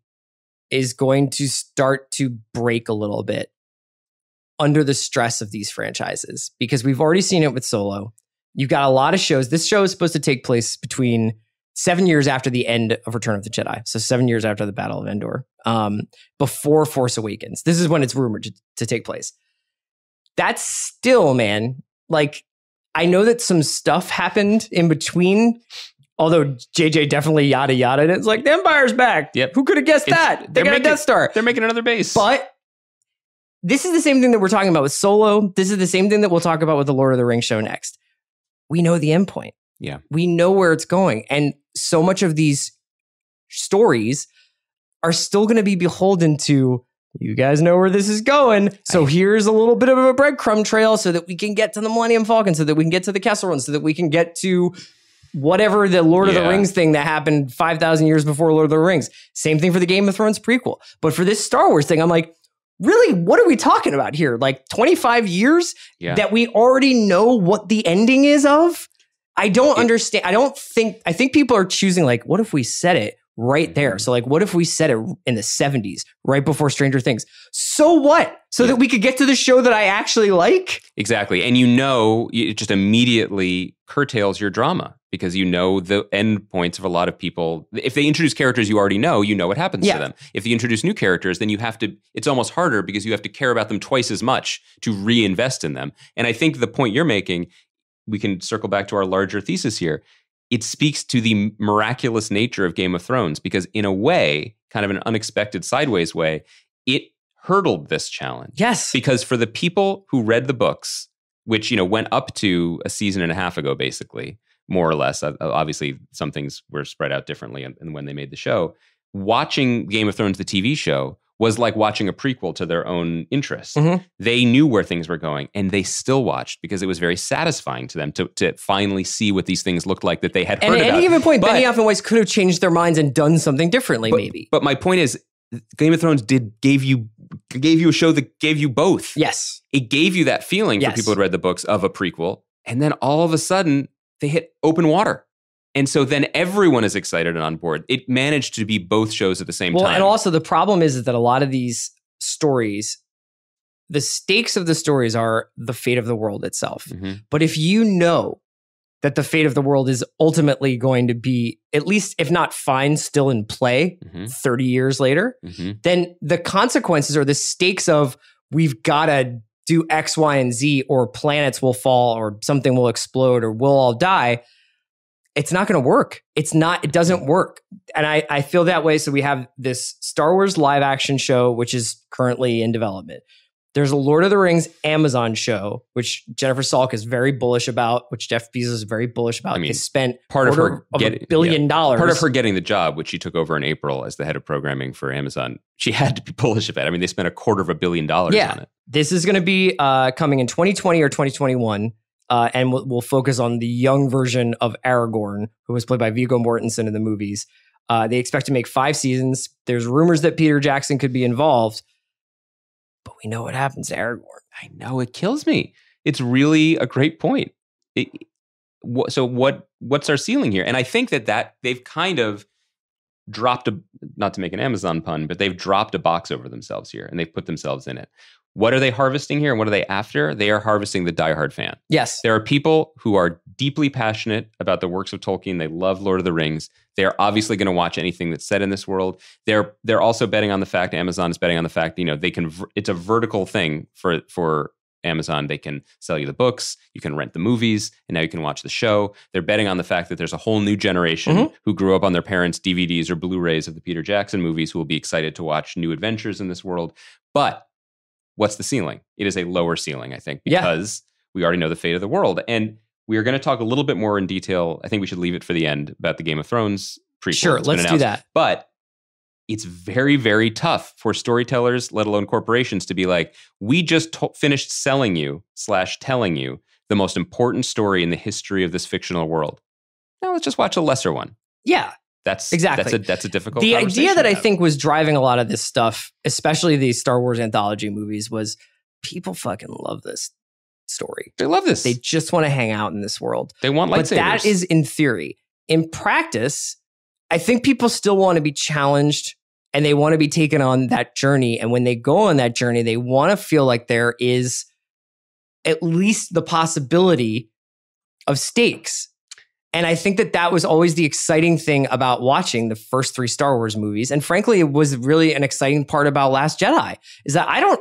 is going to start to break a little bit under the stress of these franchises, because we've already seen it with Solo. You've got a lot of shows. This show is supposed to take place between 7 years after the end of Return of the Jedi. So 7 years after the Battle of Endor, before Force Awakens. This is when it's rumored to take place. That's still, man, like, I know that some stuff happened in between, although JJ definitely yada yada. And it's like, the Empire's back. Yep. Who could have guessed that? They got a Death Star. They're making another base. But this is the same thing that we're talking about with Solo. This is the same thing that we'll talk about with the Lord of the Rings show next. We know the end point. Yeah. We know where it's going. And so much of these stories are still going to be beholden to, you guys know where this is going. So here's a little bit of a breadcrumb trail so that we can get to the Millennium Falcon, so that we can get to the Kessel Run, so that we can get to whatever the Lord of the Rings thing that happened 5,000 years before Lord of the Rings. Same thing for the Game of Thrones prequel. But for this Star Wars thing, I'm like, really, what are we talking about here? Like 25 years that we already know what the ending is of? I don't understand. I think people are choosing, like, what if we set it right there? So like, what if we set it in the 70s, right before Stranger Things? So what? So that we could get to the show that I actually like? Exactly. And it just immediately curtails your drama, because you know the end points of a lot of people. If they introduce characters you already know, you know what happens to them. If you introduce new characters, then it's almost harder, because you have to care about them twice as much to reinvest in them. And I think the point you're making, we can circle back to our larger thesis here. It speaks to the miraculous nature of Game of Thrones, because in a way, kind of an unexpected sideways way, it hurdled this challenge. Yes. Because for the people who read the books, which, went up to a season and a half ago, basically, more or less, obviously some things were spread out differently and when they made the show, watching Game of Thrones, the TV show, was like watching a prequel to their own interests. They knew where things were going, and they still watched, because it was very satisfying to them to finally see what these things looked like that they had heard about. And at any given point, Benioff and Weiss could have changed their minds and done something differently, maybe. But my point is, Game of Thrones gave you a show that gave you both. Yes. It gave you that feeling for people who read the books of a prequel, and then all of a sudden, they hit open water. And so then everyone is excited and on board. It managed to be both shows at the same time. Well, and also the problem is that a lot of these stories, the stakes of the stories are the fate of the world itself. But if you know that the fate of the world is ultimately going to be, at least if not fine, still in play 30 years later, then the consequences or the stakes of, we've got to do X, Y, and Z, or planets will fall, or something will explode, or we'll all die, it's not going to work. It doesn't work. And I feel that way. So we have this Star Wars live action show, which is currently in development. There's a Lord of the Rings Amazon show, which Jennifer Salk is very bullish about, which Jeff Bezos is very bullish about. They spent $250 million. Part of her getting the job, which she took over in April as the head of programming for Amazon, she had to be bullish about it. I mean, they spent $250 million on it. This is going to be coming in 2020 or 2021. And we'll focus on the young version of Aragorn, who was played by Viggo Mortensen in the movies. They expect to make 5 seasons. There's rumors that Peter Jackson could be involved, but we know what happens to Aragorn. I know, it kills me. It's really a great point. So what's our ceiling here? And I think that they've kind of dropped not to make an Amazon pun, but they've dropped a box over themselves here, and they've put themselves in it. What are they harvesting here, and what are they after? They are harvesting the diehard fan. Yes. There are people who are deeply passionate about the works of Tolkien. They love Lord of the Rings. They are obviously going to watch anything that's set in this world. They're also betting on the fact, Amazon is betting on the fact, they can. It's a vertical thing for Amazon. They can sell you the books, you can rent the movies, and now you can watch the show. They're betting on the fact that there's a whole new generation who grew up on their parents' DVDs or Blu-rays of the Peter Jackson movies who will be excited to watch new adventures in this world. But what's the ceiling? It is a lower ceiling, I think, because we already know the fate of the world. And we are going to talk a little bit more in detail. I think we should leave it for the end about the Game of Thrones prequel. Sure, let's do that. But it's very, very tough for storytellers, let alone corporations, to be like, we just finished selling you / telling you the most important story in the history of this fictional world. Now let's just watch a lesser one. Yeah. That's exactly. That's a difficult The conversation idea that to I have. think was driving a lot of this stuff, especially these Star Wars anthology movies, was people fucking love this story. They love this. They just want to hang out in this world. They want lightsabers. But that is in theory. In practice, I think people still want to be challenged and they want to be taken on that journey. And when they go on that journey, they want to feel like there is at least the possibility of stakes. And I think that was always the exciting thing about watching the first 3 Star Wars movies. And frankly, it was really an exciting part about Last Jedi is that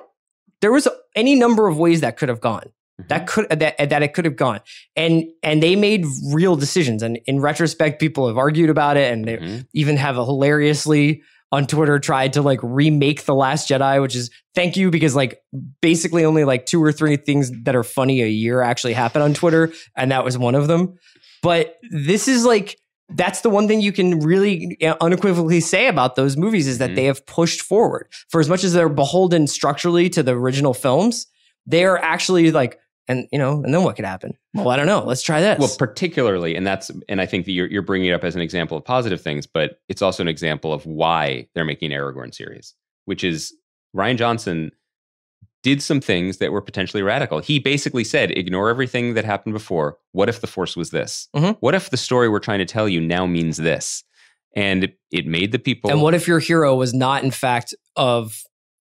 there was any number of ways that could have gone. That it could have gone, and they made real decisions. And in retrospect, people have argued about it, and they even have a hilariously on Twitter tried to like remake The Last Jedi, which is thank you because like basically only like 2 or 3 things that are funny a year actually happen on Twitter, and that was one of them. But this is like that's the one thing you can really unequivocally say about those movies is that they have pushed forward. For as much as they're beholden structurally to the original films, they are actually like. And then what could happen? Well, I don't know. Let's try this. Well, particularly, and I think that you're bringing it up as an example of positive things, but it's also an example of why they're making an Aragorn series, which is Rian Johnson did some things that were potentially radical. He basically said, ignore everything that happened before. What if the Force was this? What if the story we're trying to tell you now means this? And it made the people. And what if your hero was not, in fact, of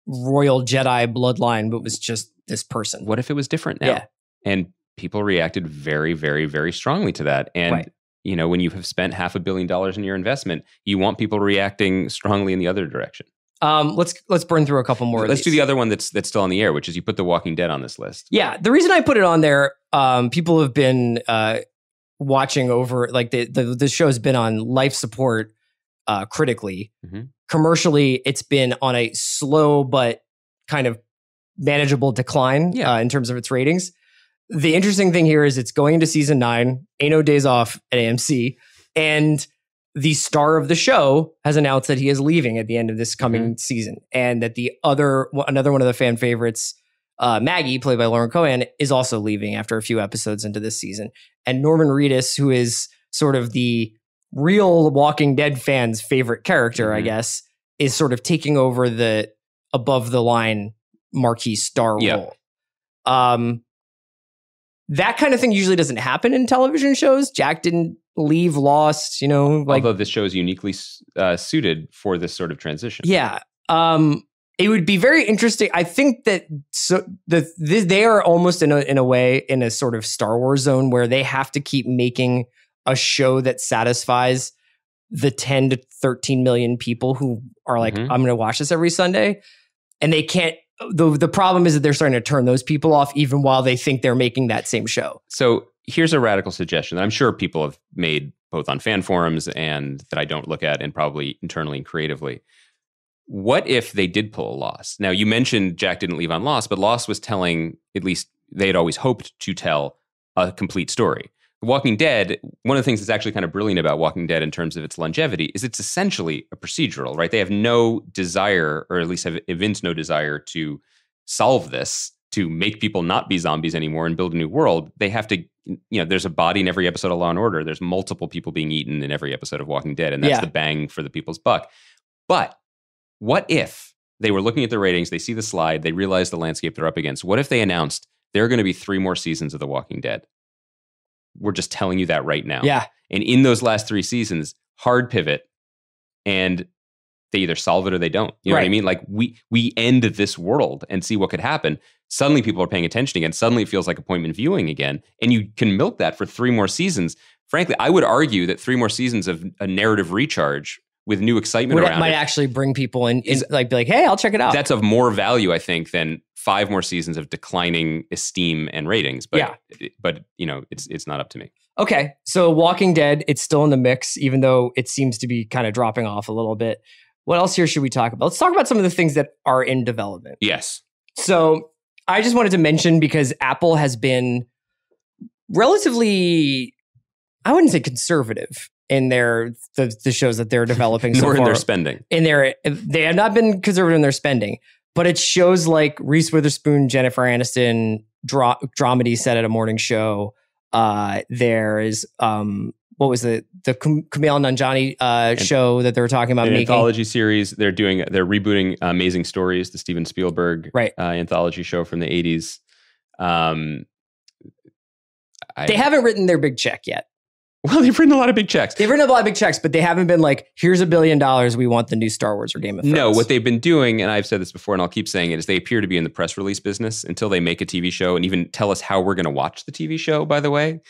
royal Jedi bloodline, but was just this person? What if it was different now? Yeah. And people reacted very, very, very strongly to that. And, when you have spent $500 million in your investment, you want people reacting strongly in the other direction. Let's burn through a couple more. Let's do the other one that's still on the air, which is you put The Walking Dead on this list. Yeah. The reason I put it on there, people have been watching over, like the show's been on life support critically. Commercially, it's been on a slow but kind of manageable decline in terms of its ratings. The interesting thing here is it's going into season 9, ain't no days off at AMC, and the star of the show has announced that he is leaving at the end of this coming season, and that another one of the fan favorites, Maggie, played by Lauren Cohan, is also leaving after a few episodes into this season. And Norman Reedus, who is sort of the real Walking Dead fans' favorite character, I guess, is sort of taking over the above the line marquee star role. That kind of thing usually doesn't happen in television shows. Jack didn't leave Lost, although this show is uniquely suited for this sort of transition. Yeah. It would be very interesting. I think that they are almost in a way in a sort of Star Wars zone where they have to keep making a show that satisfies the 10 to 13 million people who are like, I'm going to watch this every Sunday. And they can't. The problem is that they're starting to turn those people off even while they think they're making that same show. So here's a radical suggestion that I'm sure people have made both on fan forums and that I don't look at and probably internally and creatively. What if they did pull a Lost? Now, you mentioned Jack didn't leave on Lost, but Lost was telling, at least they had always hoped to tell, a complete story. Walking Dead, one of the things that's actually kind of brilliant about Walking Dead in terms of its longevity is it's essentially a procedural, right? They have no desire, or at least have evinced no desire to solve this, to make people not be zombies anymore and build a new world. They have to, there's a body in every episode of Law & Order. There's multiple people being eaten in every episode of Walking Dead, and that's the bang for the people's buck. But what if they were looking at the ratings, they see the slide, they realize the landscape they're up against? What if they announced there are going to be 3 more seasons of The Walking Dead? We're just telling you that right now. Yeah. And in those last 3 seasons, hard pivot, and they either solve it or they don't. You know what I mean? Like we end this world and see what could happen. Suddenly people are paying attention again. Suddenly it feels like appointment viewing again. And you can milk that for 3 more seasons. Frankly, I would argue that 3 more seasons of a narrative recharge with new excitement around might actually bring people in, be like, hey, I'll check it out. That's of more value, I think, than 5 more seasons of declining esteem and ratings. But it's not up to me. Okay, so Walking Dead, it's still in the mix, even though it seems to be kind of dropping off a little bit. What else here should we talk about? Let's talk about some of the things that are in development. Yes. So I just wanted to mention, because Apple has been relatively, I wouldn't say conservative in the shows that they're developing so far. Nor in their spending. They have not been conservative in their spending, but it's shows like Reese Witherspoon, Jennifer Aniston, dramedy set at a morning show. There is what was the Kumail Nanjiani show that they were talking about making? Anthology series. They're rebooting Amazing Stories, the Steven Spielberg anthology show from the 80s. They haven't written their big check yet. Well, they've written a lot of big checks. They've written a lot of big checks, but they haven't been like, here's $1 billion. We want the new Star Wars or Game of Thrones. No, what they've been doing, and I've said this before and I'll keep saying it, is they appear to be in the press release business until they make a TV show and even tell us how we're going to watch the TV show, by the way.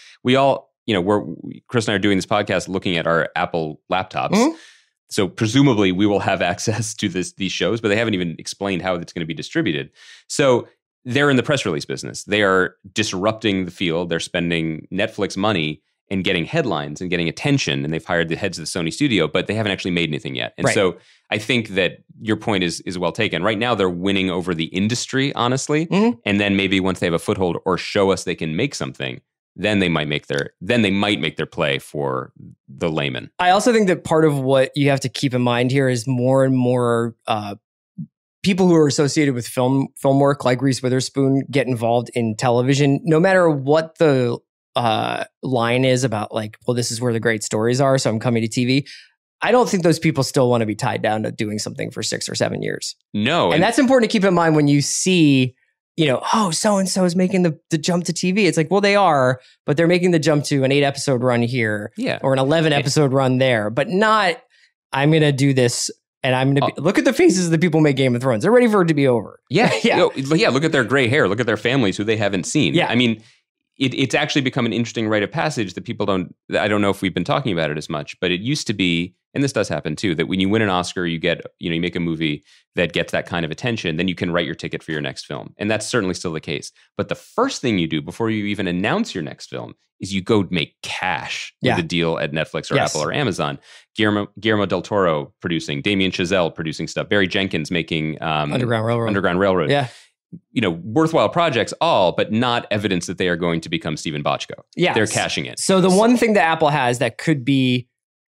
Chris and I are doing this podcast looking at our Apple laptops. So presumably we will have access to these shows, but they haven't even explained how it's going to be distributed. So they're in the press release business. They are disrupting the field. They're spending Netflix money and getting headlines and getting attention. And they've hired the heads of the Sony studio, but they haven't actually made anything yet. And so I think that your point is well taken. Right now, they're winning over the industry, honestly. And then maybe once they have a foothold or show us they can make something, then they might make their play for the layman. I also think that part of what you have to keep in mind here is more and more people who are associated with film work, like Reese Witherspoon, get involved in television, no matter what the line is about, like, well, this is where the great stories are, so I'm coming to TV. I don't think those people still want to be tied down to doing something for 6 or 7 years. No. And that's important to keep in mind when you see, so-and-so is making the jump to TV. It's like, well, they are, but they're making the jump to an 8-episode run here or an 11-episode run there, but not, I'm going to do this and I'm going to look at the faces of the people who make Game of Thrones. They're ready for it to be over. Yeah. Look at their gray hair. Look at their families who they haven't seen. Yeah. I mean, it's actually become an interesting rite of passage that people I don't know if we've been talking about it as much, but it used to be, and this does happen too, that when you win an Oscar, you get, you make a movie that gets that kind of attention, then you can write your ticket for your next film. And that's certainly still the case. But the first thing you do before you even announce your next film is you go make cash with a deal at Netflix or Apple or Amazon. Guillermo del Toro producing, Damien Chazelle producing stuff, Barry Jenkins making Underground Railroad. Yeah. Worthwhile projects but not evidence that they are going to become Steven Bochco. Yeah. They're cashing in. So the one thing that Apple has that could be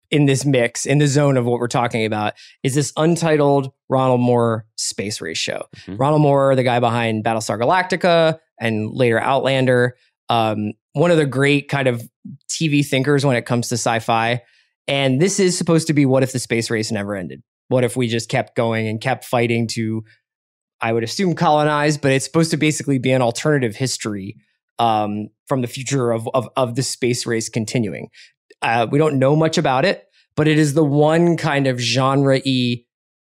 in this mix, in the zone of what we're talking about, is this Untitled Ronald Moore space race show. Ronald Moore, the guy behind Battlestar Galactica and later Outlander, one of the great kind of TV thinkers when it comes to sci-fi. And this is supposed to be, what if the space race never ended? What if we just kept going and kept fighting to, I would assume, colonize, but it's supposed to basically be an alternative history from the future of the space race continuing. We don't know much about it, but it is the one kind of genre-y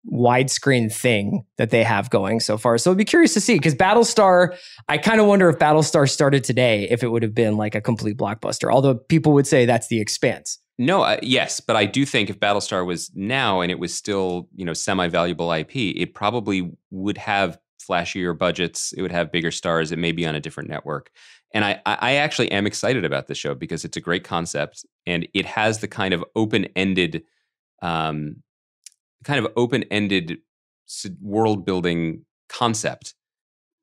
widescreen thing that they have going so far. So I'd be curious to see, because Battlestar, I kind of wonder if Battlestar started today, if it would have been like a complete blockbuster, although people would say that's The Expanse. No, yes, but I do think if Battlestar was now and it was still, semi-valuable IP, it probably would have flashier budgets. It would have bigger stars. It may be on a different network. And I actually am excited about this show because it's a great concept and it has the kind of open-ended world-building concept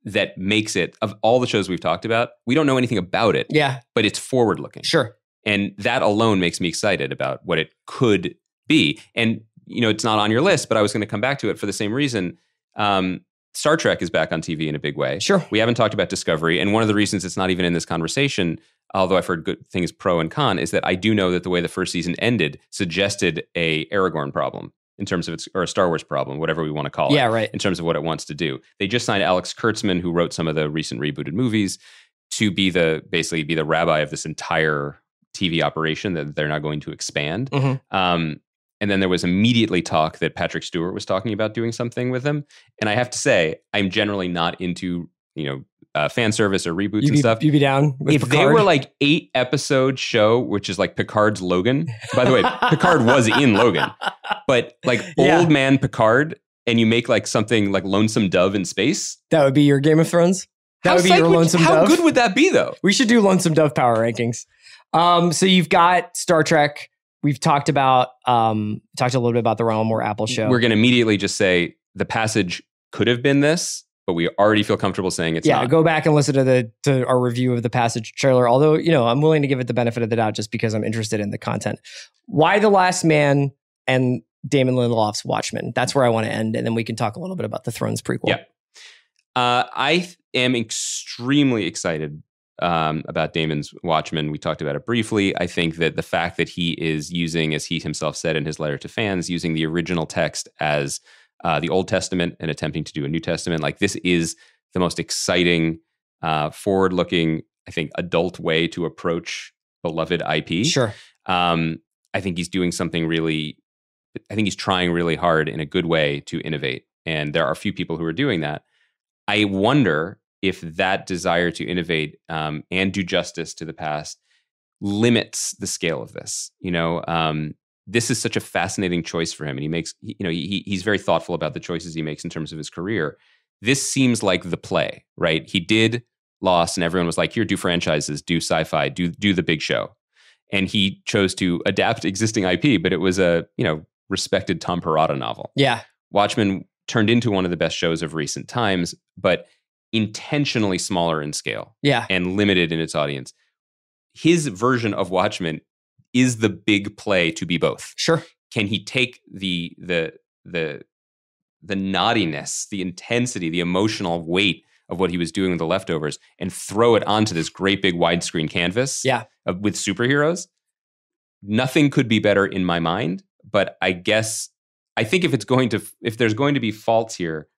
that makes it, of all the shows we've talked about, we don't know anything about it. Yeah. But it's forward-looking. Sure. And that alone makes me excited about what it could be. And, it's not on your list, but I was going to come back to it for the same reason. Star Trek is back on TV in a big way. Sure. We haven't talked about Discovery. And one of the reasons it's not even in this conversation, although I've heard good things pro and con, is that I do know that the way the first season ended suggested a Aragorn problem in terms of or a Star Wars problem, whatever we want to call it. Yeah, right. In terms of what it wants to do. They just signed Alex Kurtzman, who wrote some of the recent rebooted movies, to basically be the rabbi of this entire TV operation that they're not going to expand. And then there was immediately talk that Patrick Stewart was talking about doing something with him. And I have to say, I'm generally not into, fan service or reboots and stuff. You'd be down with if Picard? They were like 8-episode show, which is like Picard's Logan. By the way, Picard was in Logan. But like old man Picard, and you make like something like Lonesome Dove in space. That would be your Game of Thrones? That would be your Lonesome Dove? How good would that be, though? We should do Lonesome Dove power rankings. So you've got Star Trek. We've talked about a little bit about the Ronald Moore Apple show. We're going to immediately just say The Passage could have been this, but we already feel comfortable saying it's not. Yeah, go back and listen to our review of The Passage trailer. Although, I'm willing to give it the benefit of the doubt just because I'm interested in the content. Why The Last Man and Damon Lindelof's Watchmen? That's where I want to end, and then we can talk a little bit about the Thrones prequel. Yeah, I am extremely excited about Damon's Watchmen. We talked about it briefly. I think that the fact that he is using, as he himself said in his letter to fans, using the original text as the Old Testament and attempting to do a New Testament, like this is the most exciting, forward-looking, I think, adult way to approach beloved IP. Sure. I think he's doing something I think he's trying really hard in a good way to innovate. And there are a few people who are doing that. I wonder if that desire to innovate and do justice to the past limits the scale of this. This is such a fascinating choice for him, and he's very thoughtful about the choices he makes in terms of his career. This seems like the play, right? He did Lost, and everyone was like, "Here, do franchises, do sci-fi, do the big show," and he chose to adapt existing IP, but it was a respected Tom Perrotta novel. Yeah, Watchmen turned into one of the best shows of recent times, but intentionally smaller in scale, and limited in its audience. His version of Watchmen is the big play to be both. Sure. Can he take the naughtiness, the intensity, the emotional weight of what he was doing with The Leftovers and throw it onto this great big widescreen canvas with superheroes? Nothing could be better in my mind, but I think if there's going to be faults here,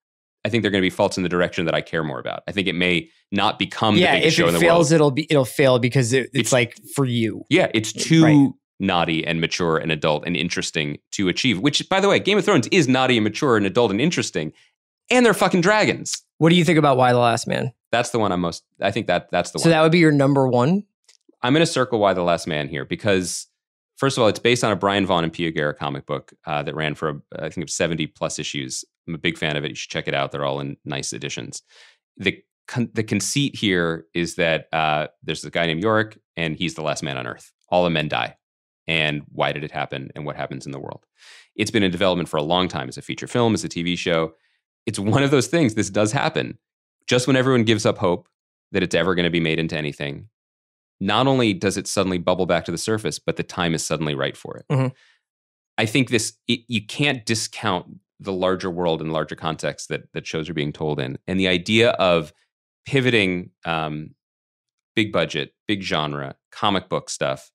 I think they're going to be faults in the direction that I care more about. I think it may not become the biggest show in the world. If it fails, it'll fail because it's like for you. Yeah, it's too naughty and mature and adult and interesting to achieve, which, by the way, Game of Thrones is naughty and mature and adult and interesting, and they're fucking dragons. What do you think about Y the Last Man? That's the one I think that's the one. So that would be your number one? I'm going to circle Y the Last Man here because, first of all, it's based on a Brian Vaughan and Pia Guerra comic book that ran for, I think, 70 plus issues. I'm a big fan of it. You should check it out. They're all in nice editions. The conceit here is that there's a guy named Yorick, and he's the last man on Earth. All the men die. And why did it happen, and what happens in the world? It's been in development for a long time as a feature film, as a TV show. It's one of those things. This does happen. Just when everyone gives up hope that it's ever going to be made into anything, not only does it suddenly bubble back to the surface, but the time is suddenly right for it. Mm-hmm. I think you can't discount the larger world and larger context that shows are being told in. And the idea of pivoting big budget, big genre, comic book stuff,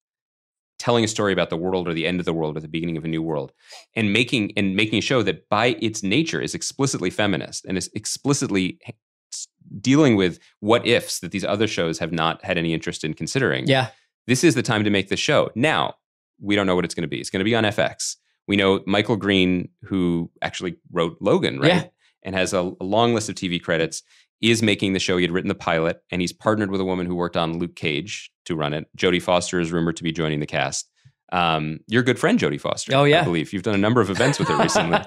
telling a story about the world or the end of the world or the beginning of a new world, and making a show that by its nature is explicitly feminist and is explicitly dealing with what ifs that these other shows have not had any interest in considering. Yeah. This is the time to make the show. Now, we don't know what it's going to be. It's going to be on FX. We know Michael Green, who actually wrote Logan, right? Yeah. And has a long list of TV credits, is making the show. He had written the pilot, and he's partnered with a woman who worked on Luke Cage to run it. Jodie Foster is rumored to be joining the cast. Your good friend, Jodie Foster. Oh, yeah. I believe. You've done a number of events with her recently.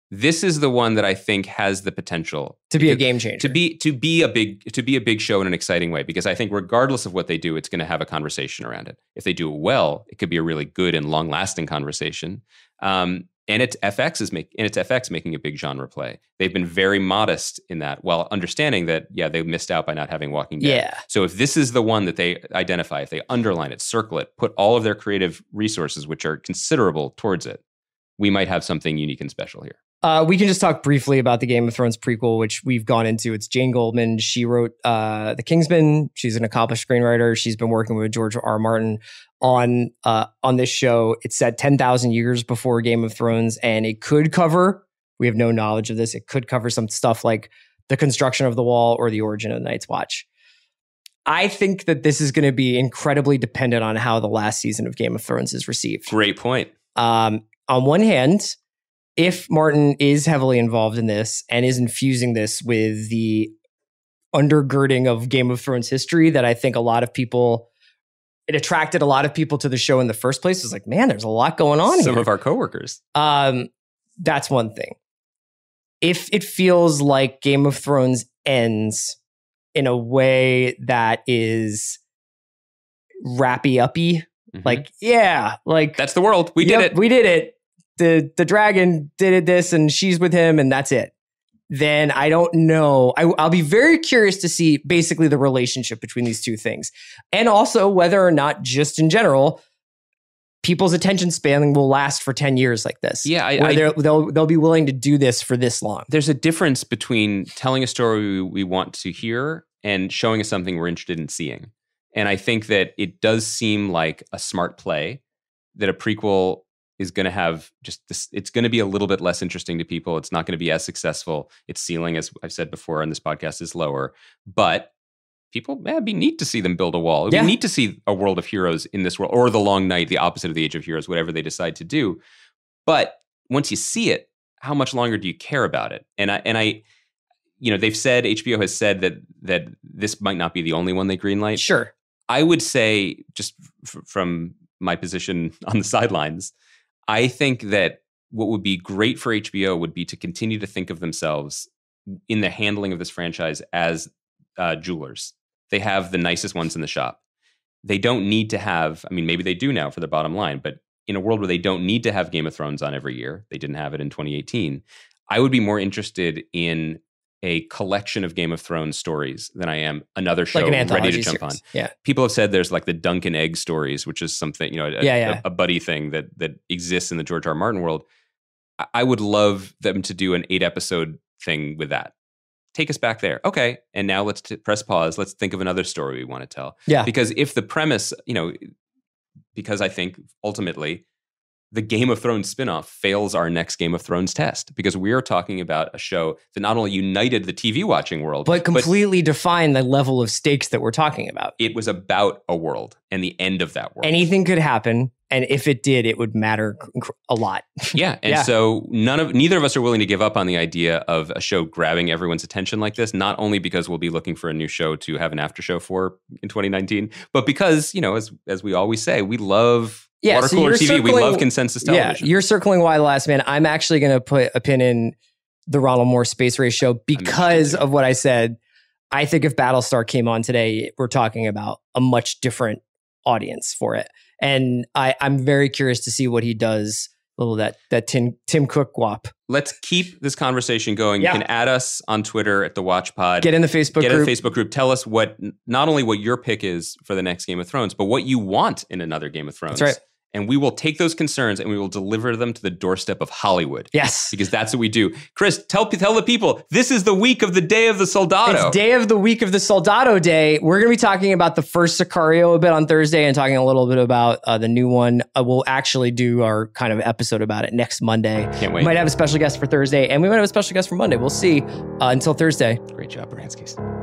This is the one that I think has the potential to be a game changer, to be a big show in an exciting way. Because I think regardless of what they do, it's going to have a conversation around it. If they do it well, it could be a really good and long lasting conversation. And it's FX making a big genre play. They've been very modest in that, while understanding that they missed out by not having Walking Dead. Yeah. So if this is the one that they identify, if they underline it, circle it, put all of their creative resources, which are considerable, towards it, we might have something unique and special here. We can just talk briefly about the Game of Thrones prequel, which we've gone into. It's Jane Goldman. She wrote The Kingsman. She's an accomplished screenwriter. She's been working with George R. Martin on this show. It's set 10,000 years before Game of Thrones, and it could cover, we have no knowledge of this, it could cover some stuff like the construction of the wall or the origin of the Night's Watch. I think that this is going to be incredibly dependent on how the last season of Game of Thrones is received. Great point. On one hand, if Martin is heavily involved in this and is infusing this with the undergirding of Game of Thrones history that I think it attracted a lot of people to the show in the first place. It's like, man, there's a lot going on here. Some of our coworkers. That's one thing. If it feels like Game of Thrones ends in a way that is wrappy-uppy, that's the world. We did it. We did it. The dragon did this and she's with him and that's it. Then I don't know. I'll be very curious to see basically the relationship between these two things. And also whether or not, just in general, people's attention span will last for 10 years like this. Yeah. They'll be willing to do this for this long. There's a difference between telling a story we want to hear and showing us something we're interested in seeing. And I think that it does seem like a smart play that a prequel is going to have just this. It's going to be a little bit less interesting to people. It's not going to be as successful. Its ceiling, as I've said before on this podcast, is lower. But people, it'd be neat to see them build a wall. It'd be neat to see a world of heroes in this world, or the Long Night, the opposite of the Age of Heroes, whatever they decide to do. But once you see it, how much longer do you care about it? And I, they've said, HBO has said that this might not be the only one they greenlight. Sure. I would say, just from my position on the sidelines, I think that what would be great for HBO would be to continue to think of themselves in the handling of this franchise as jewelers. They have the nicest ones in the shop. They don't need to have, I mean, maybe they do now for the bottom line, but in a world where they don't need to have Game of Thrones on every year, they didn't have it in 2018, I would be more interested in a collection of Game of Thrones stories than I am another show like ready to jump series. on. Yeah. People have said there's like the Dunk and Egg stories, which is something, you know, a buddy thing that exists in the George R. R. Martin world. I would love them to do an 8-episode thing with that. Take us back there. Okay. And now let's press pause. Let's think of another story we want to tell. Yeah. Because if the premise, you know, because I think ultimately the Game of Thrones spinoff fails our next Game of Thrones test, because we are talking about a show that not only united the TV watching world, but completely defined the level of stakes that we're talking about. It was about a world and the end of that world. Anything could happen. And if it did, it would matter a lot. Yeah. And so neither of us are willing to give up on the idea of a show grabbing everyone's attention like this, not only because we'll be looking for a new show to have an after show for in 2019, but because, you know, as we always say, we love water cooler TV. We love consensus television. Yeah, you're circling Y the Last Man. I'm actually going to put a pin in the Ronald Moore Space Race show because of what I said. I think if Battlestar came on today, we're talking about a much different audience for it. And I'm very curious to see what he does. That Tim Cook wop. Let's keep this conversation going. Yeah. You can add us on Twitter at The Watch Pod. Get in the Facebook group. Get in the Facebook group. Tell us not only what your pick is for the next Game of Thrones, but what you want in another Game of Thrones. That's right. And we will take those concerns and we will deliver them to the doorstep of Hollywood. Yes. Because that's what we do. Chris, tell the people, this is the week of the Day of the Soldado. It's Day of the Week of the Soldado Day. We're going to be talking about the first Sicario a bit on Thursday and talking a little bit about the new one. We'll actually do our kind of episode about it next Monday. Can't wait. We might have a special guest for Thursday and we might have a special guest for Monday. We'll see. Until Thursday. Great job, Baranskis.